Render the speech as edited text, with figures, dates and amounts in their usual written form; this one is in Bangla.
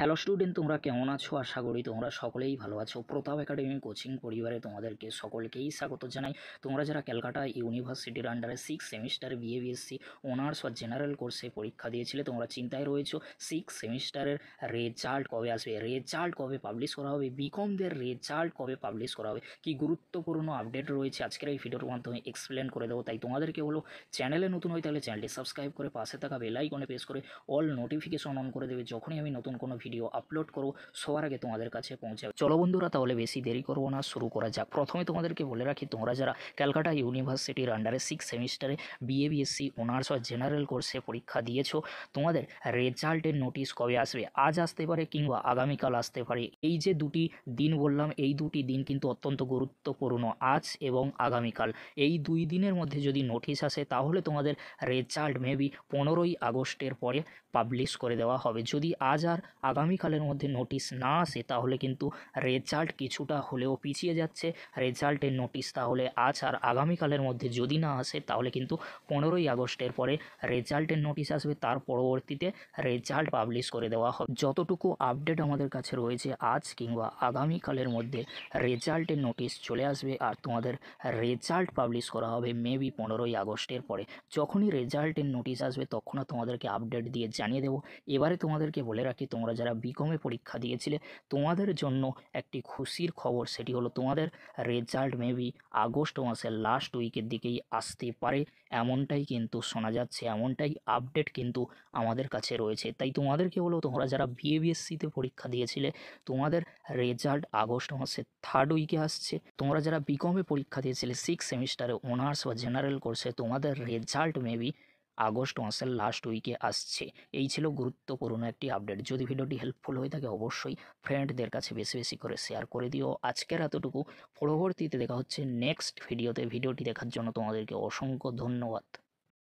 হ্যালো স্টুডেন্ট, তোমরা কেমন আছো? আশা করি তোমরা সকলেই ভালো আছো। প্রতাপ একাডেমি কোচিং পরিবারে তোমাদেরকে সকলকেই স্বাগত জানাই। তোমরা যারা ক্যালকাটা ইউনিভার্সিটির আন্ডারে 6 সেমিস্টারে বিএসসি অনার্স বা জেনারেল কোর্সে পরীক্ষা দিয়েছিলে, তোমরা চিন্তায় রয়েছো 6 সেমিস্টারের রেজাল্ট কবে আসবে, রেজাল্ট কবে পাবলিশ করা হবে, বিকমদের রেজাল্ট কবে পাবলিশ করা হবে, কি গুরুত্বপূর্ণ আপডেট রয়েছে আজকের এই ভিডিওর মাধ্যমে এক্সপ্লেন করে দেবো। তাই তোমাদেরকে হলো চ্যানেলে নতুন হয় তাহলে চ্যানেলটি সাবস্ক্রাইব করে পাশে থাকা বেল আইকনে প্রেস করে অল নোটিফিকেশন অন করে দেবে। যখনই আমি নতুন কোনো ভিডিও আপলোড করব সবার আগে তোমাদের কাছে পৌঁছাবে। চলো বন্ধুরা, তাহলে বেশি দেরি করবো না, শুরু করা যাক। প্রথমে তোমাদেরকে বলে রাখি, তোমরা যারা ক্যালকাটা ইউনিভার্সিটির আন্ডারে 6 সেমিস্টারে বিএসসি অনার্স বা জেনারেল কোর্সে পরীক্ষা দিয়েছো, তোমাদের রেজাল্টের নোটিশ কবে আসবে? আজ আসতে পারে কিংবা আগামীকাল আসতে পারে। এই যে দুটি দিন বললাম, এই দুটি দিন কিন্তু অত্যন্ত গুরুত্বপূর্ণ, আজ এবং আগামীকাল। এই দুই দিনের মধ্যে যদি নোটিশ আসে তাহলে তোমাদের রেজাল্ট মেবি 15ই আগস্টের পরে পাবলিশ করে দেওয়া হবে। যদি আজ আর আগামীকালের মধ্যে নোটিশ না আসে তাহলে কিন্তু রেজাল্ট কিছুটা হলেও পিছিয়ে যাচ্ছে। রেজাল্টের নোটিশ তাহলে আজ আর আগামীকালের মধ্যে যদি না আসে তাহলে কিন্তু 15ই আগস্টের পরে রেজাল্টের নোটিশ আসবে, তার পরবর্তীতে রেজাল্ট পাবলিশ করে দেওয়া হবে। যতটুকু আপডেট আমাদের কাছে রয়েছে, আজ কিংবা আগামীকালের মধ্যে রেজাল্টের নোটিশ চলে আসবে আর তোমাদের রেজাল্ট পাবলিশ করা হবে মেবি 15ই আগস্টের পরে। যখনই রেজাল্টের নোটিশ আসবে তখন তোমাদেরকে আপডেট দিয়ে জানিয়ে দেবো। এবারে তোমাদেরকে বলে রাখি, তোমরা যারা বিকমে পরীক্ষা দিয়েছিলে তোমাদের জন্য একটি খুশির খবর, সেটি হলো তোমাদের রেজাল্ট মেবি আগস্ট মাসের লাস্ট উইকের দিকেই আসতে পারে। এমনটাই কিন্তু শোনা যাচ্ছে, এমনটাই আপডেট কিন্তু আমাদের কাছে রয়েছে। তাই তোমাদেরকে বলো, তোমরা যারা বিএসসিতে পরীক্ষা দিয়েছিলে তোমাদের রেজাল্ট আগস্ট মাসের থার্ড উইকে আসছে। তোমরা যারা বিকমে পরীক্ষা দিয়েছিলে 6 সেমিস্টারে অনার্স বা জেনারেল কোর্সে তোমাদের রেজাল্ট মেবি আগস্ট মাসের লাস্ট উইকে আসছে। এই ছিল গুরুত্বপূর্ণ একটি আপডেট। যদি ভিডিওটি হেল্পফুল হয়ে থাকে অবশ্যই ফ্রেন্ডদের কাছে বেশি বেশি করে শেয়ার করে দিও। আজকের এতটুকু, পরবর্তীতে দেখা হচ্ছে নেক্সট ভিডিওতে। ভিডিওটি দেখার জন্য তোমাদেরকে অসংখ্য ধন্যবাদ।